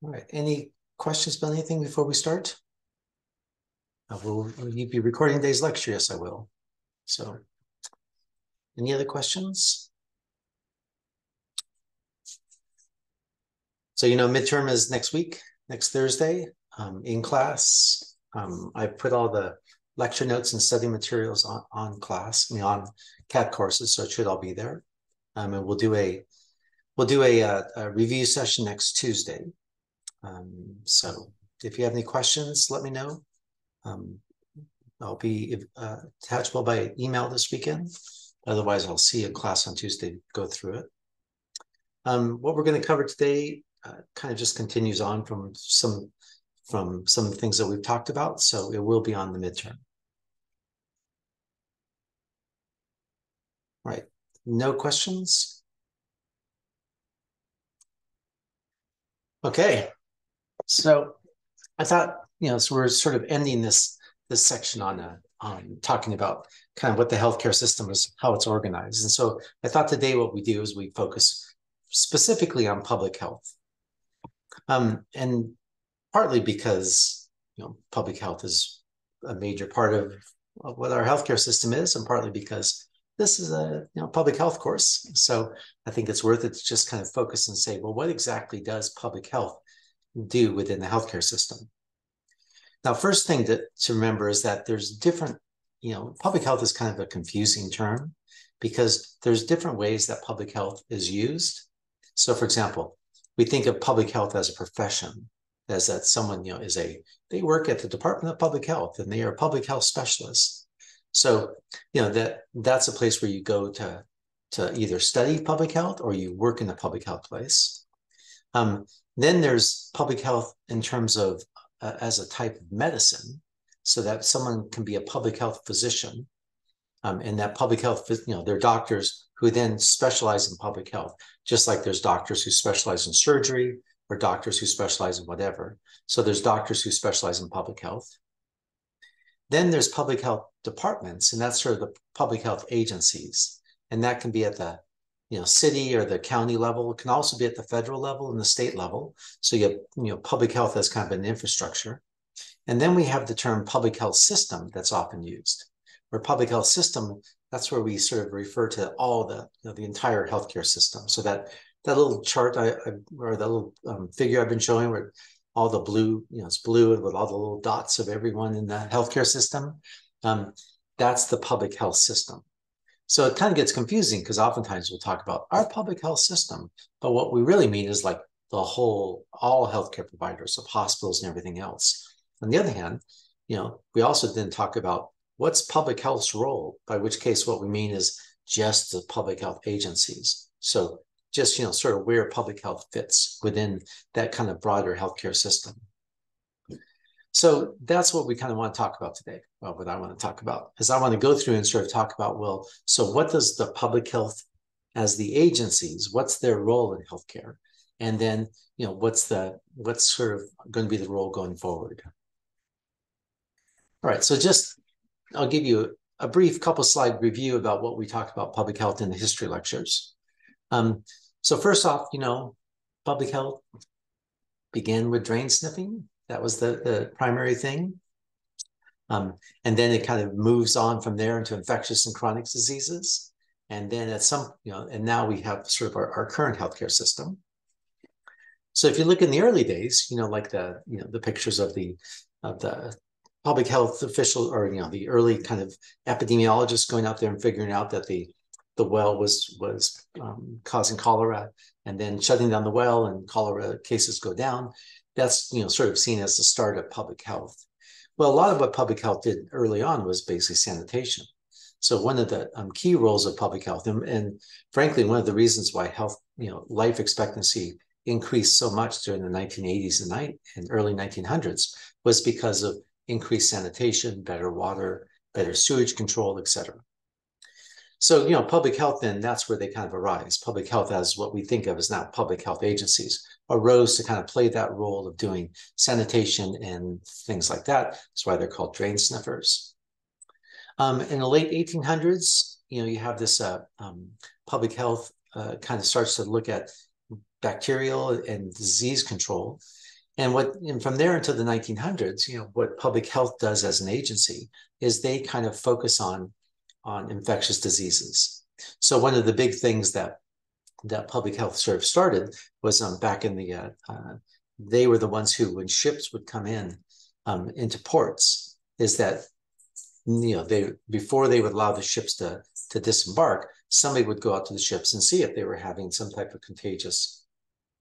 All right. Any questions about anything before we start? Will you be recording today's lecture? Yes, I will. So, any other questions? So, midterm is next week, next Thursday, in class. I put all the lecture notes and study materials on class, on CAT courses, so it should all be there. And we'll do a review session next Tuesday. So if you have any questions, let me know. I'll be attachable by email this weekend. Otherwise, I'll see you in class on Tuesday to go through it. What we're going to cover today kind of just continues on from some things that we've talked about. So it will be on the midterm. All right. No questions? Okay. So I thought, so we're sort of ending this section on talking about kind of what the healthcare system is, how it's organized. And so I thought today what we do is we focus specifically on public health. And partly because, public health is a major part of what our healthcare system is, and partly because this is a public health course. So I think it's worth it to just kind of focus and say, well, what exactly does public health do within the healthcare system? Now, first thing to remember is that there's different, public health is kind of a confusing term because there's different ways that public health is used. So, for example, we think of public health as a profession, as that someone, they work at the Department of Public Health and they are a public health specialist. So, that's a place where you go to either study public health or you work in a public health place. Then there's public health in terms of as a type of medicine, so that someone can be a public health physician, and that public health, they're doctors who then specialize in public health, just like there's doctors who specialize in surgery or doctors who specialize in whatever. So there's doctors who specialize in public health. Then there's public health departments, and that's sort of the public health agencies, and that can be at the city or the county level. It can also be at the federal level and the state level. So you have, public health as kind of an infrastructure. And then we have the term public health system that's often used. Where public health system, that's where we sort of refer to all the entire healthcare system. So that little chart or that little figure I've been showing where all the blue, it's blue with all the little dots of everyone in the healthcare system. That's the public health system. So it kind of gets confusing because oftentimes we'll talk about our public health system, but what we really mean is like all healthcare providers of hospitals and everything else. On the other hand, we also then talk about what's public health's role, by which case what we mean is just the public health agencies. So just, sort of where public health fits within that kind of broader healthcare system. So that's what we kind of want to talk about today. Well, what I want to talk about is I want to go through and sort of talk about, well, so what does the public health as the agencies, what's their role in healthcare? And then, what's sort of going to be the role going forward? All right, so I'll give you a brief couple slide review about what we talked about public health in the history lectures. So first off, public health began with drain sniffing. That was the primary thing. And then it kind of moves on from there into infectious and chronic diseases. And then and now we have sort of our current healthcare system. So if you look in the early days, like the pictures of the public health official or, the early kind of epidemiologists going out there and figuring out that the well was causing cholera, and then shutting down the well and cholera cases go down. That's, sort of seen as the start of public health. Well, a lot of what public health did early on was basically sanitation. So one of the key roles of public health, and frankly, one of the reasons why life expectancy increased so much during the 1980s and early 1900s was because of increased sanitation, better water, better sewage control, et cetera. So, public health, then that's where they kind of arise. Public health, as what we think of as now public health agencies, arose to kind of play that role of doing sanitation and things like that. That's why they're called drain sniffers. In the late 1800s, you have this public health kind of starts to look at bacterial and disease control. And from there until the 1900s, what public health does as an agency is they kind of focus on infectious diseases. So one of the big things that public health sort of started was back in the they were the ones who, when ships would come in into ports, is that they, before they would allow the ships to disembark, somebody would go out to the ships and see if they were having some type of contagious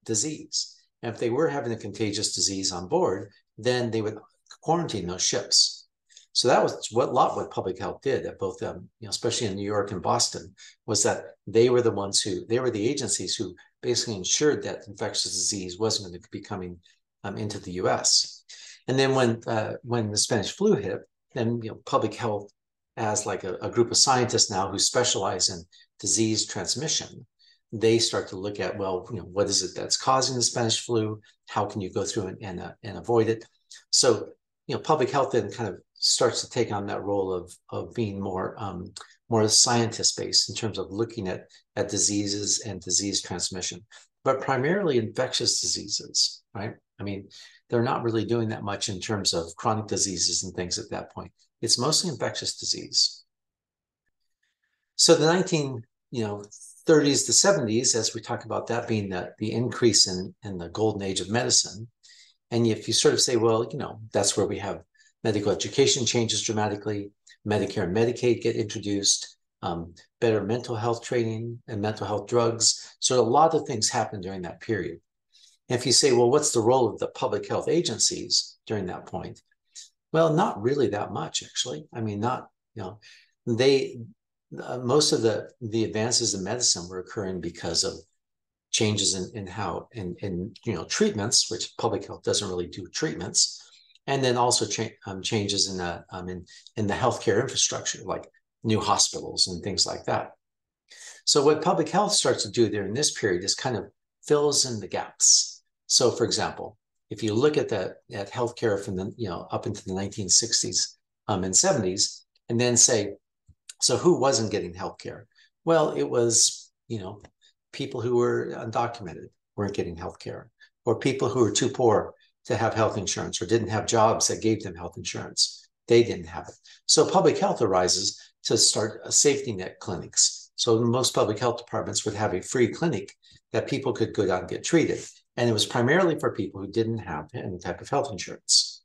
disease. And if they were having a contagious disease on board, then they would quarantine those ships. So that was what public health did at both especially in New York and Boston, was that they were the agencies who basically ensured that infectious disease wasn't going to be coming into the U.S. And then when the Spanish flu hit, then public health, as like a group of scientists now who specialize in disease transmission, they start to look at, well, what is it that's causing the Spanish flu? How can you go through and avoid it? So public health then kind of starts to take on that role of being more scientist-based in terms of looking at diseases and disease transmission, but primarily infectious diseases, right? I mean, they're not really doing that much in terms of chronic diseases and things at that point. It's mostly infectious disease. So the 1930s to 70s, as we talk about that being the increase in the golden age of medicine. And if you sort of say, well, that's where we have medical education changes dramatically, Medicare and Medicaid get introduced, better mental health training and mental health drugs. So a lot of things happen during that period. And if you say, well, what's the role of the public health agencies during that point? Well, not really that much, actually. I mean, most of the advances in medicine were occurring because of changes in treatments, which public health doesn't really do treatments, and then also changes in the healthcare infrastructure, like new hospitals and things like that. So what public health starts to do during this period is kind of fills in the gaps. So, for example, if you look at healthcare from up into the 1960s and 70s, and then say, so who wasn't getting healthcare? Well, it was people who were undocumented weren't getting healthcare, or people who were too poor to have health insurance or didn't have jobs that gave them health insurance. They didn't have it. So public health arises to start a safety net clinics. So most public health departments would have a free clinic that people could go down and get treated. And it was primarily for people who didn't have any type of health insurance.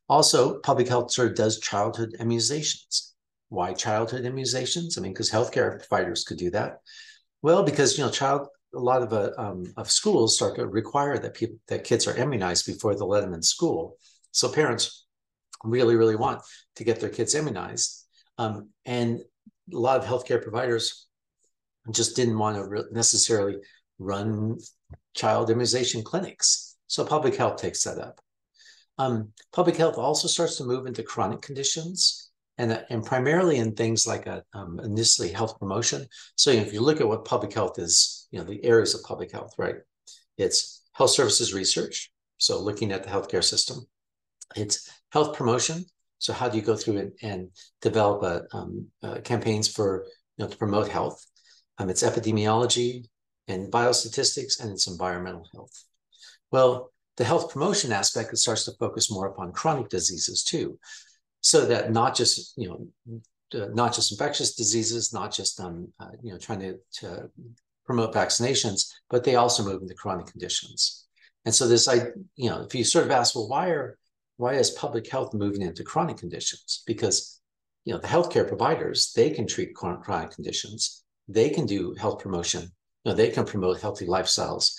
Also, public health sort of does childhood immunizations. Why childhood immunizations? I mean, because healthcare providers could do that. Well, because a lot of schools start to require that kids are immunized before they let them in school. So parents really, really want to get their kids immunized, and a lot of healthcare providers just didn't want to necessarily run child immunization clinics. So public health takes that up. Public health also starts to move into chronic conditions, and primarily in things like initially health promotion. So if you look at what public health is, the areas of public health, right? It's health services research, so looking at the healthcare system. It's health promotion, so how do you go through and develop campaigns for to promote health? It's epidemiology and biostatistics, and it's environmental health. Well, the health promotion aspect, it starts to focus more upon chronic diseases too, so that not just infectious diseases, not just trying to promote vaccinations, but they also move into chronic conditions. And so if you sort of ask, well, why is public health moving into chronic conditions? Because the healthcare providers, they can treat chronic conditions, they can do health promotion, they can promote healthy lifestyles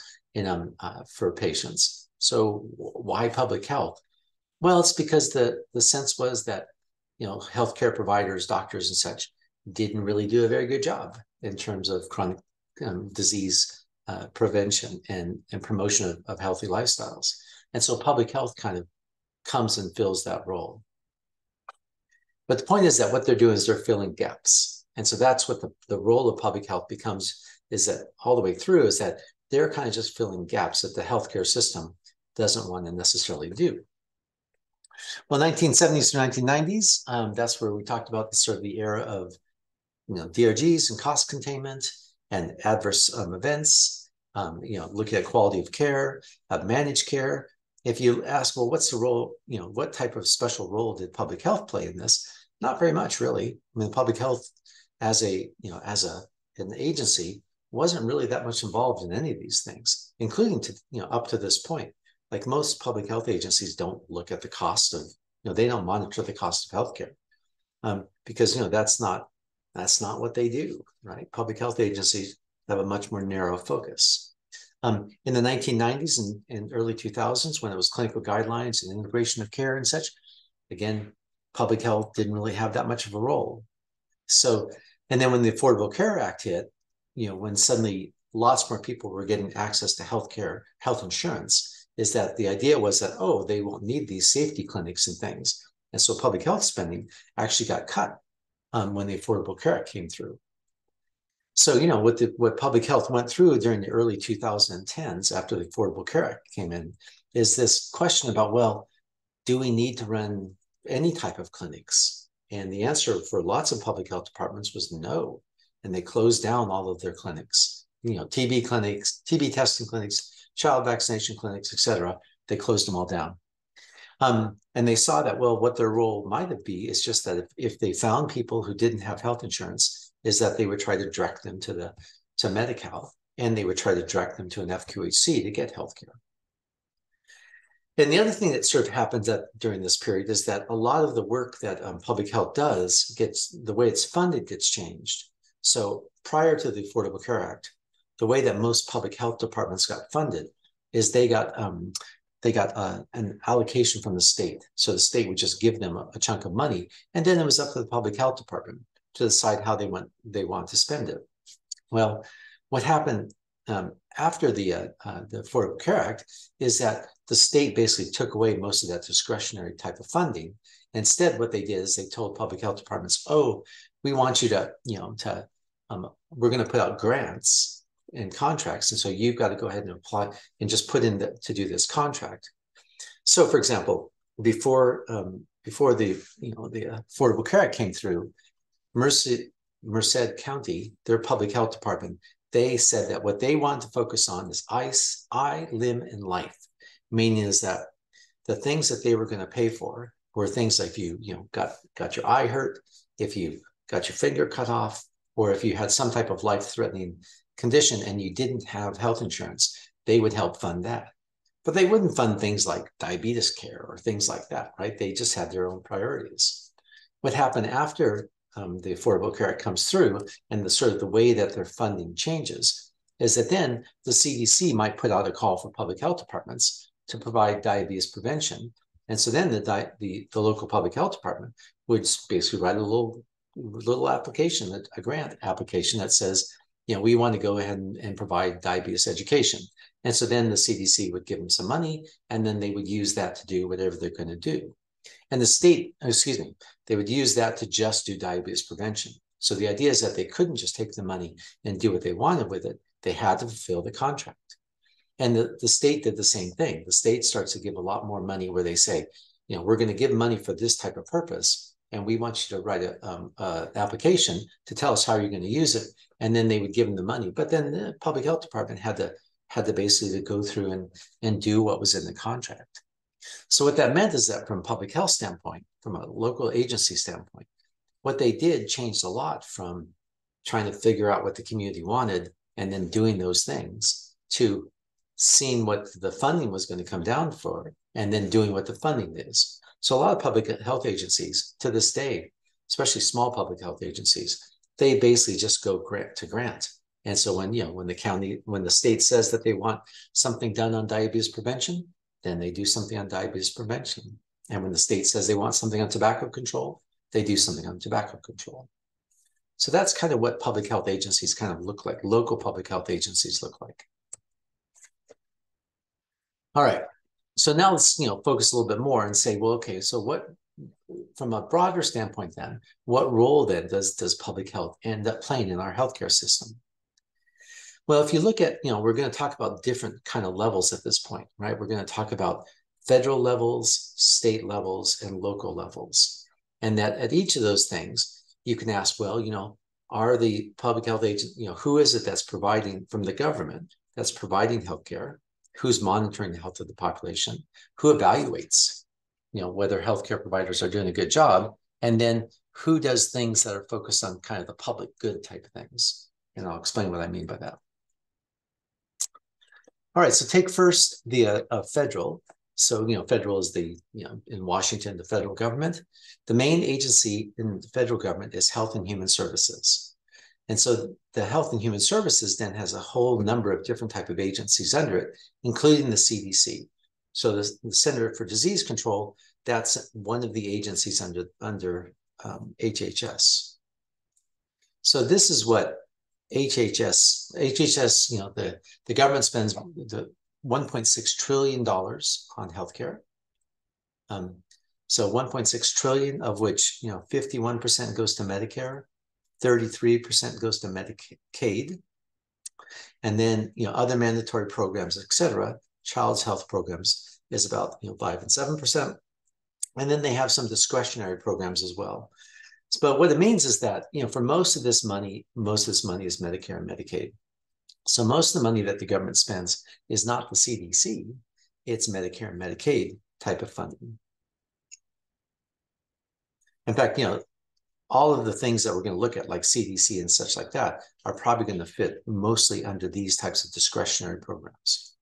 for patients. So why public health? Well, it's because the sense was that healthcare providers, doctors and such, didn't really do a very good job in terms of chronic disease prevention and promotion of healthy lifestyles. And so public health kind of comes and fills that role. But the point is that what they're doing is they're filling gaps. And so that's what the role of public health becomes, is that all the way through, is that they're kind of just filling gaps that the healthcare system doesn't want to necessarily do. Well, 1970s to 1990s, that's where we talked about the era of DRGs and cost containment and adverse events, looking at quality of care, managed care. if you ask, well, what's the role, what type of special role did public health play in this? Not very much, really. I mean, public health as an agency wasn't really that much involved in any of these things, including up to this point. Like most public health agencies don't look at the cost of, they don't monitor the cost of healthcare, because that's not what they do, right? Public health agencies have a much more narrow focus. In the 1990s and early 2000s, when it was clinical guidelines and integration of care and such, again, public health didn't really have that much of a role. So, and then when the Affordable Care Act hit, when suddenly lots more people were getting access to healthcare, health insurance, is that the idea was that, oh, they won't need these safety clinics and things. And so public health spending actually got cut when the Affordable Care Act came through. So, what public health went through during the early 2010s after the Affordable Care Act came in is this question about, well, do we need to run any type of clinics? And the answer for lots of public health departments was no. And they closed down all of their clinics, TB clinics, TB testing clinics, child vaccination clinics, et cetera. They closed them all down. And they saw that, well, what their role might be is just that if they found people who didn't have health insurance, is that they would try to direct them to Medi-Cal, and they would try to direct them to an FQHC to get healthcare. And the other thing that sort of happens during this period is that a lot of the work that public health does the way it's funded gets changed. So prior to the Affordable Care Act, the way that most public health departments got funded is they got an allocation from the state. So the state would just give them a chunk of money, and then it was up to the public health department to decide how they want to spend it. Well, what happened after the Affordable Care Act is that the state basically took away most of that discretionary type of funding. Instead, what they did is they told public health departments, oh, we want you to, we're going to put out grants and contracts. And so you've got to go ahead and apply and just put in to do this contract. So for example, before the Affordable Care Act came through, Merced County, their public health department, they said that what they wanted to focus on is eye, limb, and life, meaning is that the things that they were going to pay for were things like if you got your eye hurt, if you got your finger cut off, or if you had some type of life-threatening condition and you didn't have health insurance, they would help fund that. But they wouldn't fund things like diabetes care or things like that, right? They just had their own priorities. What happened after the Affordable Care Act comes through and the way that their funding changes is that then the CDC might put out a call for public health departments to provide diabetes prevention. And so then the local public health department would basically write a little application, a grant application that says, we want to go ahead and provide diabetes education. And so then the CDC would give them some money, and then they would use that to do whatever they're going to do. And the state, they would use that to just do diabetes prevention. So the idea is that they couldn't just take the money and do what they wanted with it. They had to fulfill the contract. And the state did the same thing. The state starts to give a lot more money where they say, we're going to give money for this type of purpose, and we want you to write an application to tell us how you're going to use it. And then they would give them the money. But then the public health department had to basically go through and do what was in the contract. So what that meant is that from a public health standpoint, from a local agency standpoint, what they did changed a lot from trying to figure out what the community wanted and then doing those things to seeing what the funding was going to come down for and then doing what the funding is. So a lot of public health agencies to this day, especially small public health agencies, they basically just go grant to grant. And so when the state says that they want something done on diabetes prevention, then they do something on diabetes prevention. And when the state says they want something on tobacco control, they do something on tobacco control. So that's kind of what public health agencies kind of look like, local public health agencies look like. All right, so now let's focus a little bit more and say, well, okay, so what, from a broader standpoint then, what role then does public health end up playing in our healthcare system? Well, if you look at, we're going to talk about different kind of levels at this point, right? We're going to talk about federal levels, state levels, and local levels. And that at each of those things, you can ask, well, are the public health agents, who is it that's providing from the government that's providing healthcare? who's monitoring the health of the population, who evaluates, whether healthcare providers are doing a good job, and then who does things that are focused on kind of the public good type of things. And I'll explain what I mean by that. All right, so take first the federal. So, federal is the, in Washington, the federal government. The main agency in the federal government is Health and Human Services. And so the Health and Human Services then has a whole number of different type of agencies under it, including the CDC. So the Center for Disease Control, that's one of the agencies under HHS. So this is what HHS, the government spends the $1.6 trillion on healthcare. So 1.6 trillion, of which 51% goes to Medicare, 33% goes to Medicaid, and then other mandatory programs, etc. Child's health programs is about 5 and 7%, and then they have some discretionary programs as well. But what it means is that for most of this money is Medicare and Medicaid. So most of the money that the government spends is not the CDC, it's Medicare and Medicaid type of funding. In fact, all of the things that we're going to look at, like CDC and such like that, are probably going to fit mostly under these types of discretionary programs.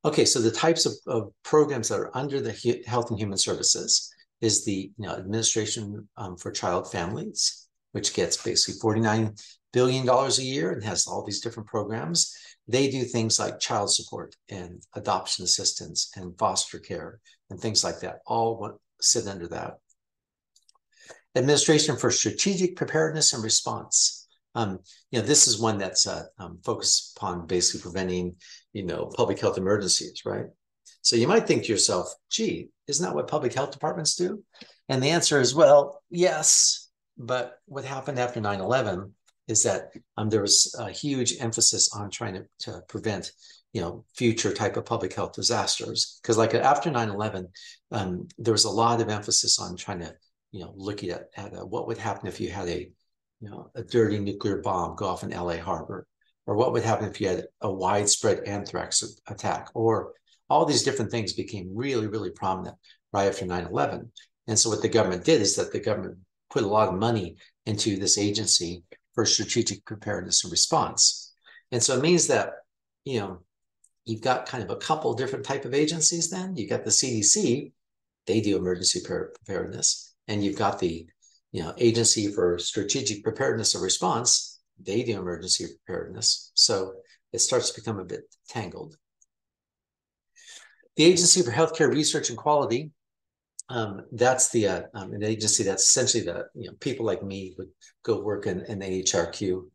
Okay, so the types of programs that are under the Health and Human Services is the Administration for Child Families, which gets basically $49 billion a year and has all these different programs. They do things like child support and adoption assistance and foster care and things like that, all sit under that. Administration for Strategic Preparedness and Response. This is one that's focused upon basically preventing, public health emergencies, right? So you might think to yourself, gee, isn't that what public health departments do? And the answer is, well, yes. But what happened after 9/11 is that there was a huge emphasis on trying to prevent, future type of public health disasters. Because like after 9/11, there was a lot of emphasis on trying to, looking at what would happen if you had a dirty nuclear bomb go off in LA Harbor, or what would happen if you had a widespread anthrax attack, or all these different things became really, really prominent right after 9/11. And so what the government did is that the government put a lot of money into this agency for strategic preparedness and response. And so it means that, you've got kind of a couple different type of agencies then. You got the CDC, they do emergency preparedness. And you've got the Agency for Strategic Preparedness and Response, they do emergency preparedness. So it starts to become a bit tangled. The Agency for Healthcare Research and Quality, that's an agency that's essentially the people like me would go work in AHRQ.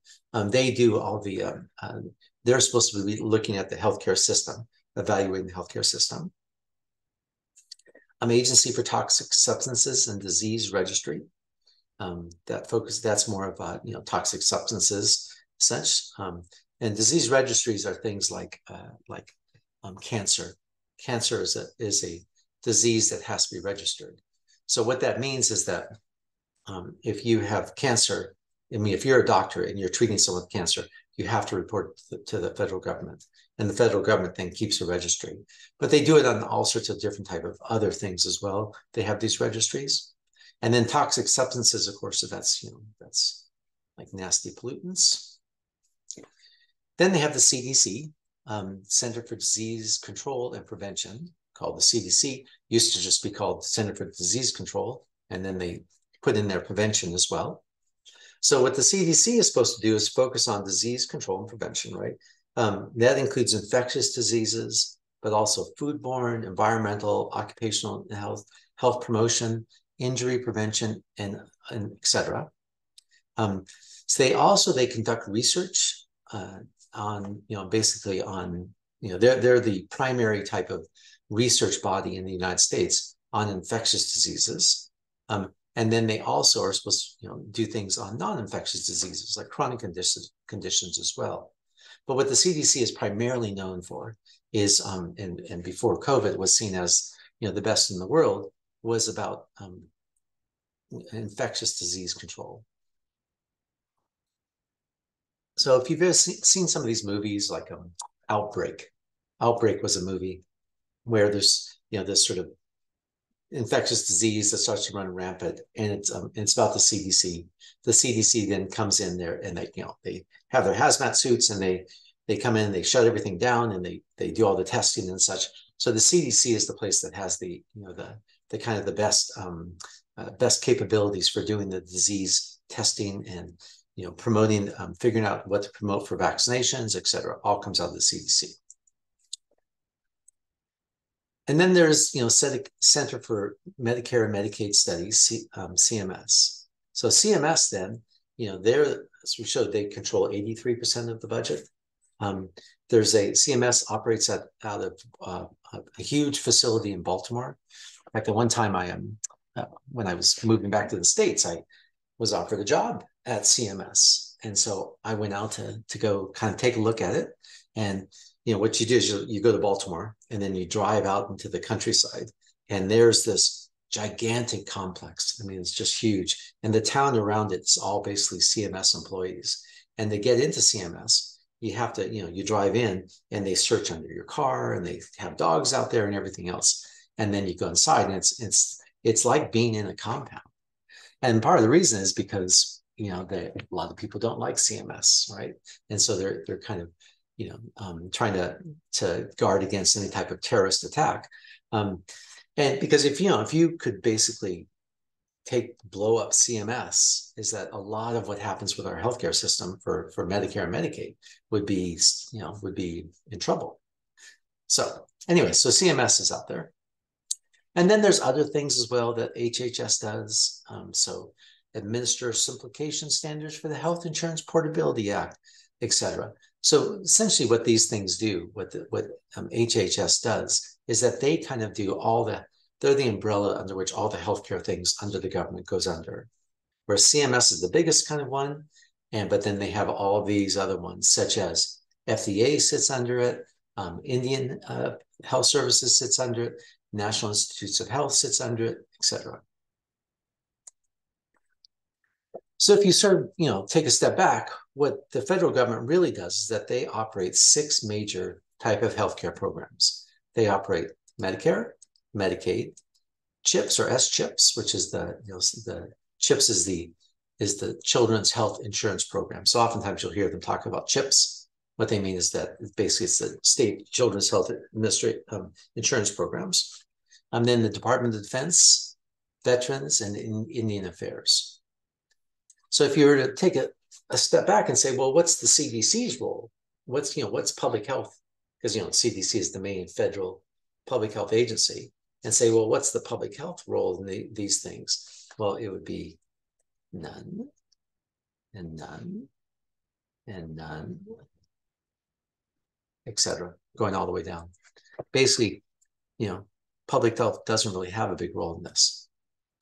They do all the, they're supposed to be looking at the healthcare system, evaluating the healthcare system. Agency for Toxic Substances and Disease Registry. That's more of toxic substances, such. And disease registries are things like cancer. Cancer is a disease that has to be registered. So what that means is that if you have cancer, if you're a doctor and you're treating someone with cancer, you have to report to the federal government. And the federal government then keeps a registry. But they do it on all sorts of different type of other things as well. They have these registries. And then toxic substances, of course, so that's like nasty pollutants. Then they have the CDC, Center for Disease Control and Prevention, called the CDC. Used to just be called Center for Disease Control, and then they put in their prevention as well. So what the CDC is supposed to do is focus on disease control and prevention, right? That includes infectious diseases, but also foodborne, environmental, occupational health promotion, injury prevention, and et cetera. So they conduct research on, basically on, they're the primary type of research body in the United States on infectious diseases. And then they also are supposed to, do things on non-infectious diseases like chronic conditions as well. But what the CDC is primarily known for is, and before COVID was seen as, the best in the world, was about infectious disease control. So if you've ever seen some of these movies like Outbreak, Outbreak was a movie where there's, this sort of infectious disease that starts to run rampant, and it's about the CDC. The CDC then comes in there, and they have their hazmat suits, and they come in, they shut everything down, and they do all the testing and such. So the CDC is the place that has the kind of the best capabilities for doing the disease testing and promoting, figuring out what to promote for vaccinations, et cetera. All comes out of the CDC. And then there's, Center for Medicare and Medicaid Studies, CMS. So CMS then, they're, as we showed, they control 83% of the budget. There's CMS operates out of a huge facility in Baltimore. In fact, the one time when I was moving back to the States, I was offered a job at CMS. And so I went out to go kind of take a look at it. And what you do is you go to Baltimore, and then you drive out into the countryside, and there's this gigantic complex. I mean, it's just huge. And the town around it is all basically CMS employees. And to get into CMS, you have to, you drive in, and they search under your car, and they have dogs out there and everything else. And then you go inside, and it's like being in a compound. And part of the reason is because, a lot of people don't like CMS, right? And so they're kind of, trying to guard against any type of terrorist attack. And because if you could basically blow up CMS, is that a lot of what happens with our healthcare system for Medicare and Medicaid would be in trouble. So anyway, so CMS is out there. And then there's other things as well that HHS does. So administer simplification standards for the Health Insurance Portability Act, et cetera. So essentially what these things do, what HHS does, is that they kind of do they're the umbrella under which all the healthcare things under the government goes under. Where CMS is the biggest kind of one, but then they have all of these other ones, such as FDA sits under it, Indian Health Services sits under it, National Institutes of Health sits under it, et cetera. So if you sort of, take a step back, what the federal government really does is that they operate 6 major type of healthcare programs. They operate Medicare, Medicaid, CHIPS or S-CHIPS, which is the CHIPS is the Children's Health Insurance Program. So oftentimes you'll hear them talk about CHIPS. What they mean is that basically it's the state Children's Health Insurance Programs. And then the Department of Defense, Veterans, and Indian Affairs. So if you were to take a step back and say, well, what's the CDC's role? What's public health? Because, CDC is the main federal public health agency. And say, well, what's the public health role in these things? Well, it would be none, and none, and none, et cetera, going all the way down. Basically, public health doesn't really have a big role in this.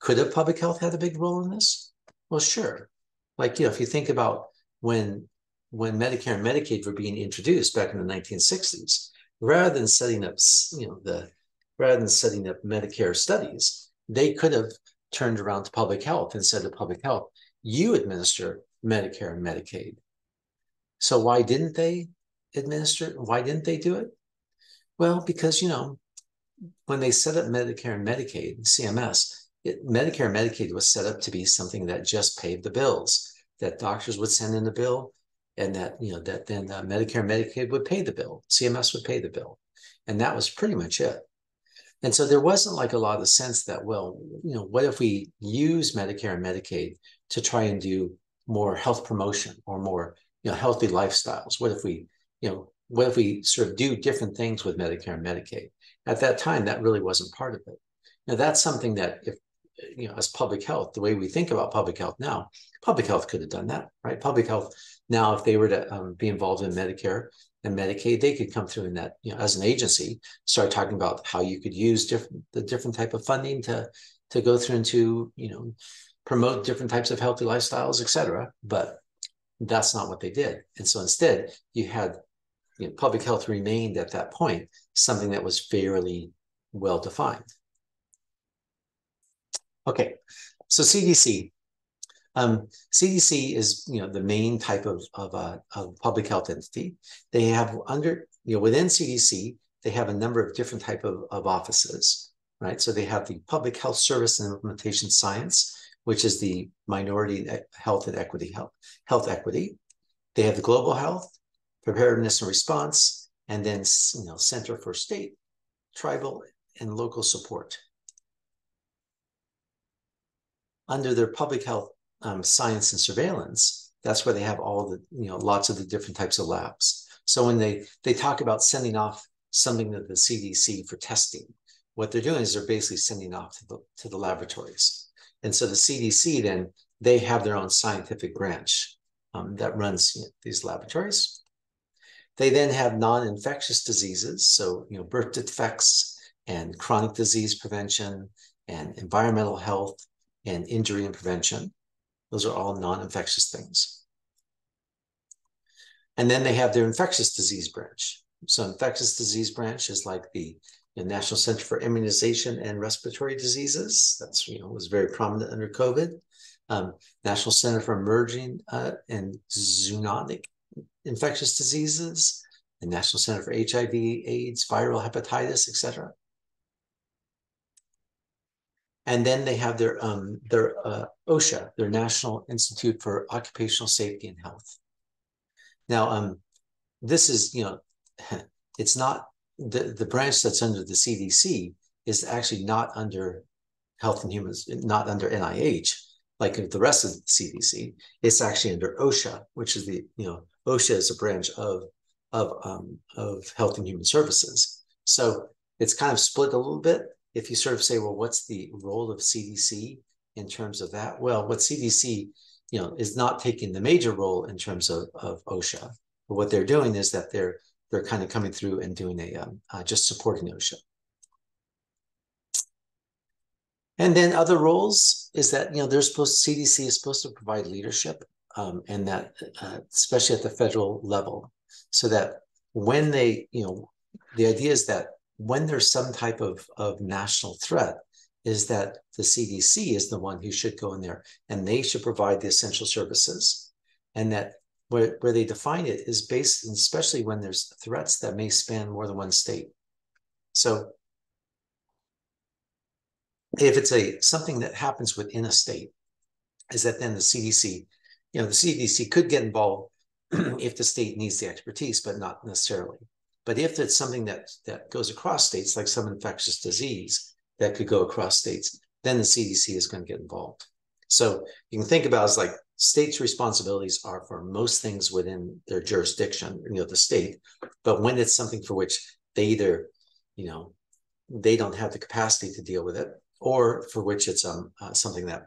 Could have public health had a big role in this? Well, sure. Like, if you think about when Medicare and Medicaid were being introduced back in the 1960s, rather than setting up, Medicare studies, they could have turned around to public health and said to public health, you administer Medicare and Medicaid. So why didn't they administer? Why didn't they do it? Well, because, when they set up Medicare and Medicaid, CMS, Medicare and Medicaid was set up to be something that just paid the bills, that doctors would send in the bill, and that then Medicare and Medicaid would pay the bill. CMS would pay the bill, and that was pretty much it. And so there wasn't like a lot of sense that, well, what if we use Medicare and Medicaid to try and do more health promotion or more healthy lifestyles? What if we sort of do different things with Medicare and Medicaid? At that time, that really wasn't part of it. Now that's something that if as public health, the way we think about public health now, public health could have done that, right? Public health now, if they were to be involved in Medicare and Medicaid, they could come through in that, as an agency, start talking about how you could use the different type of funding to go through and to, promote different types of healthy lifestyles, et cetera. But that's not what they did. And so instead, you had public health remained at that point something that was fairly well defined. Okay, so CDC. CDC is the main type of public health entity. They have within CDC they have a number of different type of offices, right? So they have the Public Health Service and Implementation Science, which is the Minority Health and Equity Health Equity. They have the Global Health, Preparedness and Response, and then Center for State, Tribal, and Local Support. Under their Public Health Science and Surveillance, that's where they have all the, lots of the different types of labs. So when they talk about sending off something to the CDC for testing, what they're doing is they're basically sending off to the laboratories. And so the CDC then, they have their own scientific branch that runs these laboratories. They then have non-infectious diseases, so birth defects and chronic disease prevention and environmental health and injury and prevention. Those are all non-infectious things. And then they have their infectious disease branch. So infectious disease branch is like the National Center for Immunization and Respiratory Diseases. That's, was very prominent under COVID. National Center for Emerging and Zoonotic Infectious Diseases, the National Center for HIV, AIDS, viral hepatitis, etc. And then they have their OSHA, their National Institute for Occupational Safety and Health. Now, this is, it's not the branch that's under the CDC is actually not under Health and Humans, not under NIH, like the rest of the CDC. It's actually under OSHA, which is the, OSHA is a branch of Health and Human Services. So it's kind of split a little bit. If you sort of say, well, what's the role of CDC in terms of that? Well, what CDC, is not taking the major role in terms of OSHA. But what they're doing is that they're kind of coming through and doing just supporting OSHA. And then other roles is that, CDC is supposed to provide leadership, and that especially at the federal level, so that when they, the idea is that when there's some type of national threat, is that the CDC is the one who should go in there and they should provide the essential services. And that where they define it is based, especially when there's threats that may span more than one state. So if it's something that happens within a state, is that then the CDC, the CDC could get involved if the state needs the expertise, but not necessarily. But if it's something that goes across states, like some infectious disease that could go across states, then the CDC is going to get involved. So you can think about it as like states' responsibilities are for most things within their jurisdiction, the state. But when it's something for which they either, they don't have the capacity to deal with it, or for which it's something that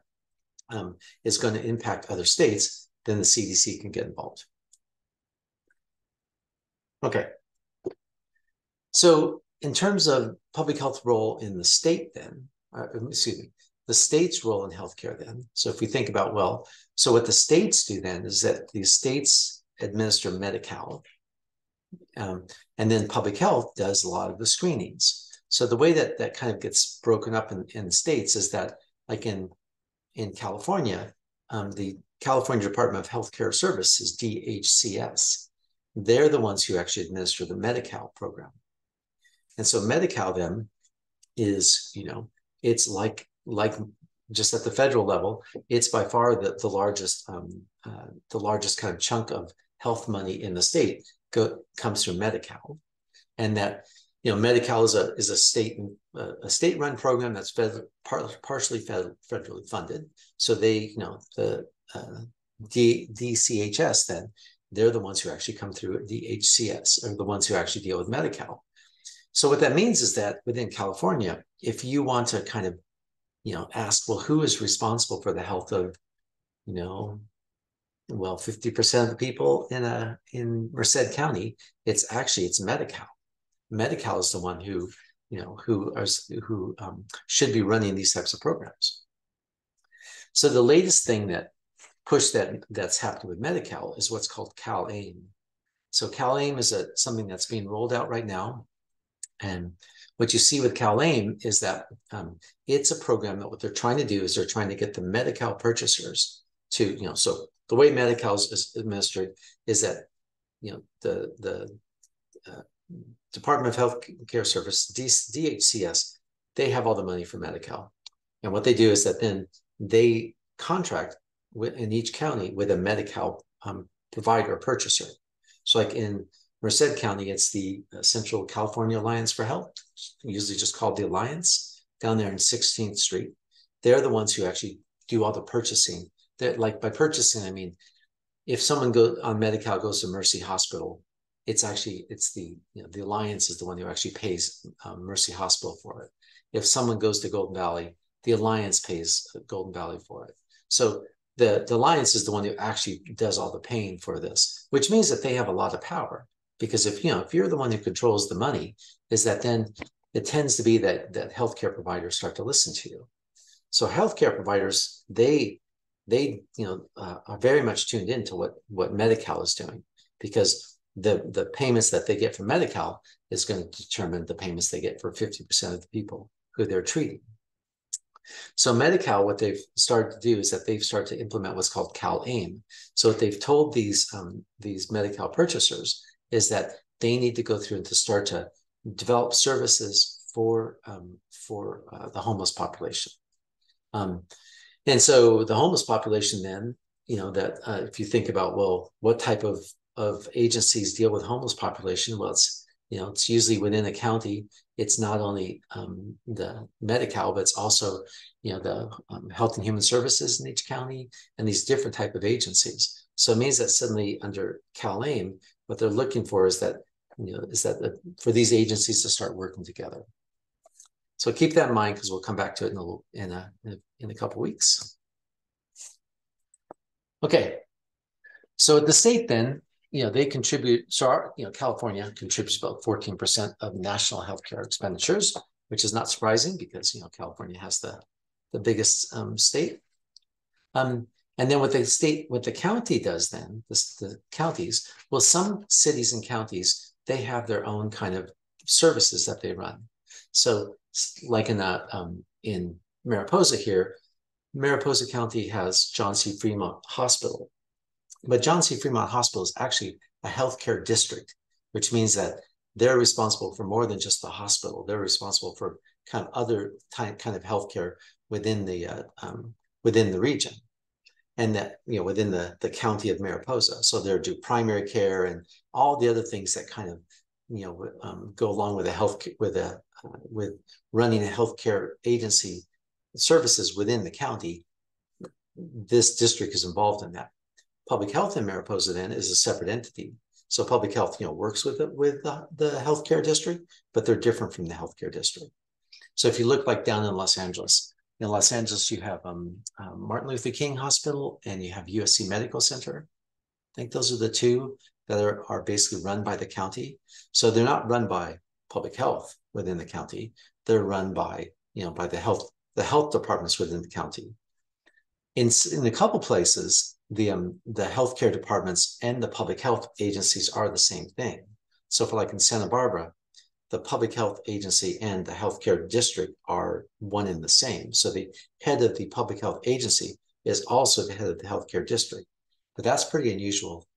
is going to impact other states, then the CDC can get involved. Okay. So in terms of public health role in the state then, the state's role in healthcare then. So if we think about, well, so what the states do then is that the states administer Medi-Cal, and then public health does a lot of the screenings. So the way that kind of gets broken up in states is that, like in California, the California Department of Healthcare Services, DHCS, they're the ones who actually administer the Medi-Cal program. And so Medi-Cal then is, it's like just at the federal level, it's by far the largest kind of chunk of health money in the state comes through Medi-Cal. And that, Medi-Cal is a state-run program that's partially federally funded. So they, the DCHS then, they're the ones who actually come through DHCS, or the ones who actually deal with Medi-Cal. So what that means is that within California, if you want to kind of, ask, well, who is responsible for the health of, 50% of the people in Merced County, it's Medi-Cal. Medi-Cal is the one who should be running these types of programs. So the latest thing that's happening with Medi-Cal is what's called CalAIM. So CalAIM is something that's being rolled out right now. And what you see with CalAIM is that it's a program that what they're trying to do is they're trying to get the Medi-Cal purchasers to, so the way Medi-Cal is administered is that, the Department of Health Care Service, DHCS, they have all the money for Medi-Cal. And what they do is that then they contract in each county with a Medi-Cal provider or purchaser. So like in Merced County, it's the Central California Alliance for Health, usually just called the Alliance, down there in 16th Street. They're the ones who actually do all the purchasing. That, like, by purchasing, I mean, if someone goes on Medi-Cal, goes to Mercy Hospital, it's the the Alliance is the one who actually pays Mercy Hospital for it. If someone goes to Golden Valley, the Alliance pays Golden Valley for it. So the Alliance is the one who actually does all the paying for this, which means that they have a lot of power. Because if you're the one who controls the money, is that then it tends to be that healthcare providers start to listen to you. So healthcare providers, they are very much tuned into what Medi-Cal is doing, because the payments that they get from Medi-Cal is going to determine the payments they get for 50% of the people who they're treating. So Medi-Cal, what they've started to do is that they've started to implement what's called CalAIM. So what they've told these Medi-Cal purchasers is that they need to go through and to start to develop services for the homeless population. And so the homeless population then, if you think about, well, what type of agencies deal with homeless population? Well, it's usually within a county. It's not only the Medi-Cal, but it's also, the Health and Human Services in each county and these different type of agencies. So it means that suddenly under CalAIM, what they're looking for is that, for these agencies to start working together. So keep that in mind, because we'll come back to it in a couple of weeks. Okay, so the state then, they contribute. So California contributes about 14% of national healthcare expenditures, which is not surprising because California has the biggest state. And then what the county does then, the counties, well, some cities and counties, they have their own kind of services that they run. So like in Mariposa here, Mariposa County has John C. Fremont Hospital. But John C. Fremont Hospital is actually a healthcare district, which means that they're responsible for more than just the hospital. They're responsible for kind of other kind of healthcare within the region, and that within the county of Mariposa. So they're do primary care and all the other things that kind of go along with with running a healthcare agency services within the county. This district is involved in that. Public health in Mariposa then is a separate entity. So public health, works with the healthcare district, but they're different from the healthcare district. So if you look like down in Los Angeles, you have Martin Luther King Hospital and you have USC Medical Center. I think those are the two that are basically run by the county. So they're not run by public health within the county. They're run by by the health departments within the county. In a couple places, the healthcare departments and the public health agencies are the same thing. So for like in Santa Barbara, the public health agency and the healthcare district are one and the same. So the head of the public health agency is also the head of the healthcare district. But that's pretty unusual.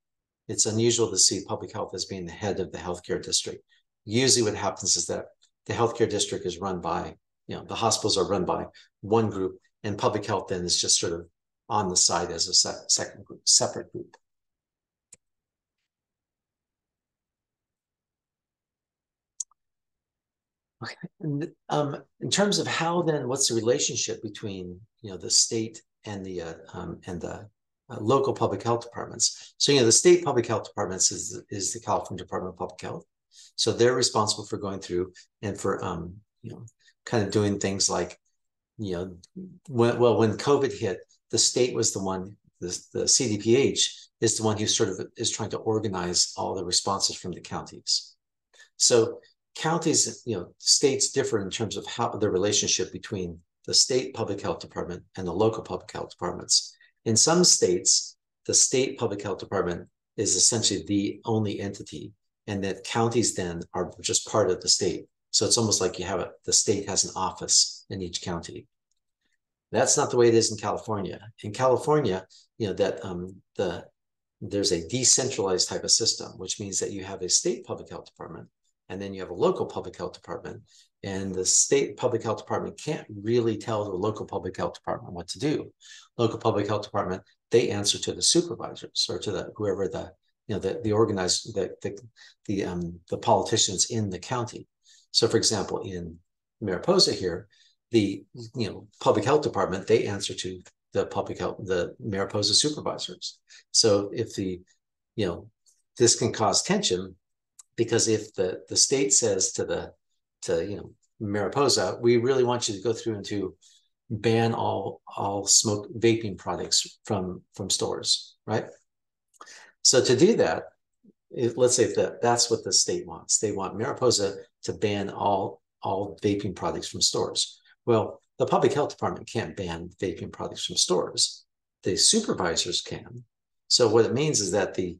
It's unusual to see public health as being the head of the healthcare district. Usually what happens is that the healthcare district is run by, the hospitals are run by one group, and public health then is just sort of on the side as a separate group. Okay. And, in terms of how then, what's the relationship between the state and the local public health departments? So the state public health departments is the California Department of Public Health. So they're responsible for going through and for kind of doing things like when COVID hit, the state was the one. The CDPH is the one who sort of is trying to organize all the responses from the counties. So counties, states differ in terms of how the relationship between the state public health department and the local public health departments. In some states, the state public health department is essentially the only entity, and that counties then are just part of the state. So it's almost like the state has an office in each county. That's not the way it is in California. In California, there's a decentralized type of system, which means that you have a state public health department and then you have a local public health department. And the state public health department can't really tell the local public health department what to do. Local public health department, they answer to the supervisors or to the whoever the organized the politicians in the county. So, for example, in Mariposa here, the public health department, they answer to the Mariposa supervisors. So if this can cause tension, because if the state says to Mariposa, we really want you to go through and to ban all smoke vaping products from stores, right? So to do that, let's say that's what the state wants. They want Mariposa to ban all vaping products from stores. Well, the public health department can't ban vaping products from stores. The supervisors can. So what it means is that the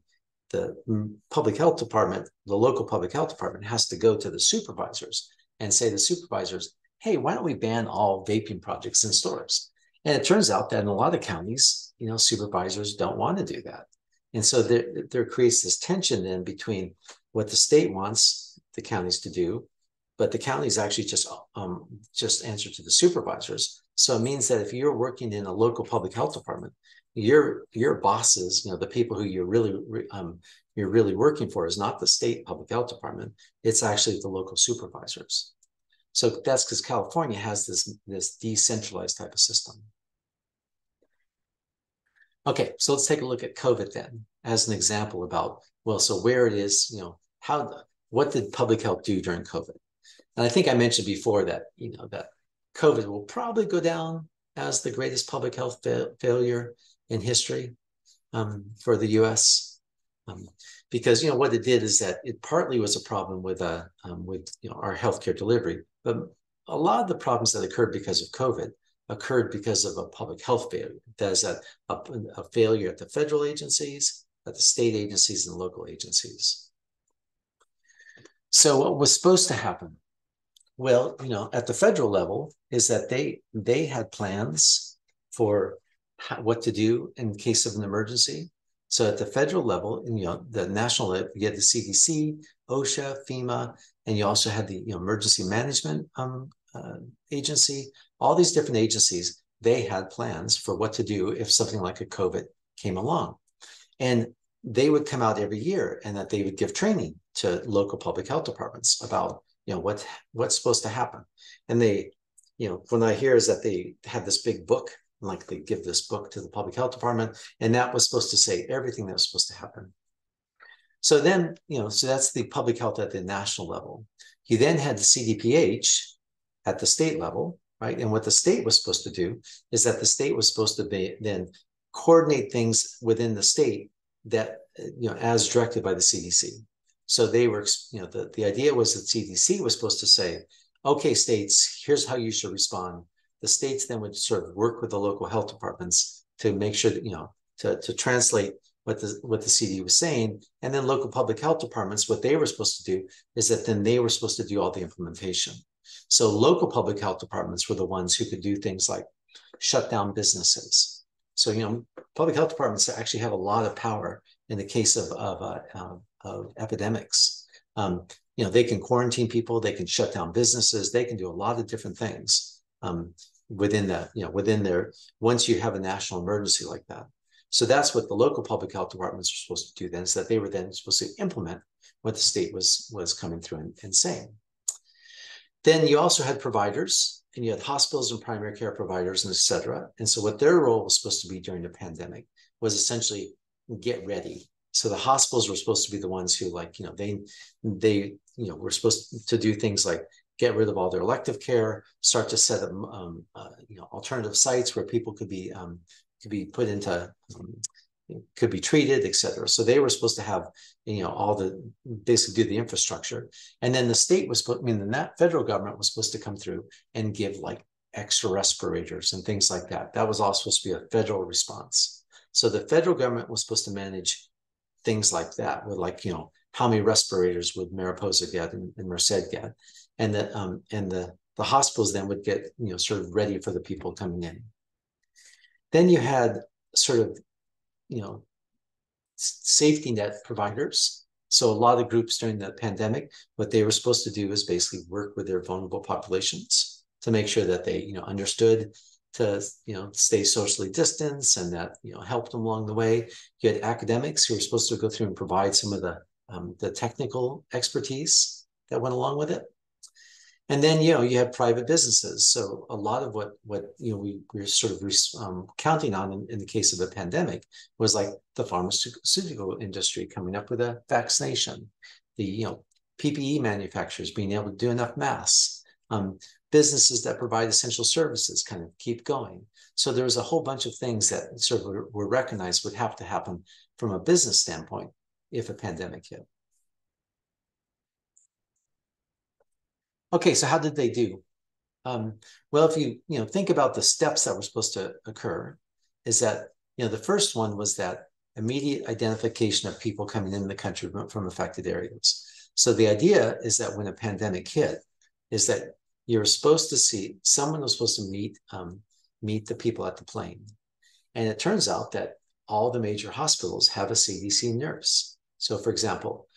public health department, the local public health department, has to go to the supervisors and say to the supervisors, hey, why don't we ban all vaping products in stores? And it turns out that in a lot of counties, supervisors don't want to do that. And so there creates this tension then between what the state wants the counties to do, but the counties actually just answer to the supervisors. So it means that if you're working in a local public health department, your bosses, the people who you're really working for, is not the state public health department. It's actually the local supervisors. So that's because California has this decentralized type of system. Okay, so let's take a look at COVID then as an example about, well, so where it is, what did public health do during COVID? And I think I mentioned before that, that COVID will probably go down as the greatest public health failure in history for the US. Because, what it did is that it partly was a problem with our healthcare delivery, but a lot of the problems that occurred because of COVID occurred because of a public health failure. That is a failure at the federal agencies, at the state agencies, and local agencies. So what was supposed to happen? Well, at the federal level is that they had plans for what to do in case of an emergency. So at the federal level, the national level, you had the CDC, OSHA, FEMA, and you also had the emergency management agency. All these different agencies, they had plans for what to do if something like a COVID came along. And they would come out every year and that they would give training to local public health departments about, what's supposed to happen. And they, what I hear is that they have this big book, like they give this book to the public health department, and that was supposed to say everything that was supposed to happen. So then, so that's the public health at the national level. You then had the CDPH at the state level, right? And what the state was supposed to do is that the state was supposed to then coordinate things within the state that, as directed by the CDC. So they were, the idea was that CDC was supposed to say, okay, states, here's how you should respond. The states then would sort of work with the local health departments to make sure that, to translate what the CD was saying. And then local public health departments, what they were supposed to do is that then they were supposed to do all the implementation. So local public health departments were the ones who could do things like shut down businesses. So, public health departments actually have a lot of power in the case of epidemics. They can quarantine people, they can shut down businesses, they can do a lot of different things within their, once you have a national emergency like that. So that's what the local public health departments are supposed to do then, is that they were then supposed to implement what the state was coming through and saying. Then you also had providers, and you had hospitals and primary care providers, and et cetera. And so what their role was supposed to be during the pandemic was essentially get ready. So the hospitals were supposed to be the ones who, they were supposed to do things like get rid of all their elective care, start to set up, alternative sites where people could be put into, could be treated, et cetera. So they were supposed to have, basically do the infrastructure. And then the state was, the federal government was supposed to come through and give like extra respirators and things like that. That was all supposed to be a federal response. So the federal government was supposed to manage things like that, with how many respirators would Mariposa get and Merced get, and the hospitals then would get sort of ready for the people coming in. Then you had sort of safety net providers. So a lot of groups during the pandemic, what they were supposed to do is basically work with their vulnerable populations to make sure that they, understood to, stay socially distanced and that, helped them along the way. You had academics who were supposed to go through and provide some of the technical expertise that went along with it. And then, you have private businesses. So a lot of what we're sort of counting on in the case of a pandemic was like the pharmaceutical industry coming up with a vaccination, the, PPE manufacturers being able to do enough masks, businesses that provide essential services kind of keep going. So there was a whole bunch of things that sort of were recognized would have to happen from a business standpoint if a pandemic hit. Okay, so how did they do? Well, if you think about the steps that were supposed to occur, is that the first one was that immediate identification of people coming in the country from affected areas. So the idea is that when a pandemic hit, is that you're supposed to see someone was supposed to meet the people at the plane, and it turns out that all the major hospitals have a CDC nurse. So, for example,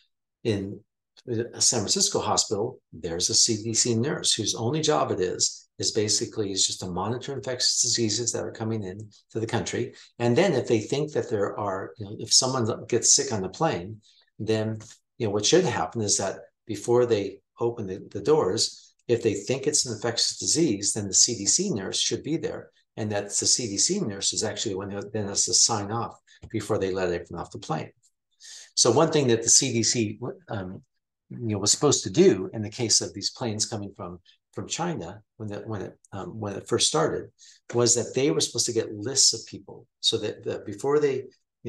in a San Francisco hospital, there's a CDC nurse whose only job it is basically just to monitor infectious diseases that are coming in to the country. And then if they think that there are, if someone gets sick on the plane, then, what should happen is that before they open the doors, if they think it's an infectious disease, then the CDC nurse should be there. And that the CDC nurse is actually the one who then has to sign off before they let everyone off the plane. So one thing that the CDC was supposed to do in the case of these planes coming from China when it first started was that they were supposed to get lists of people so that before they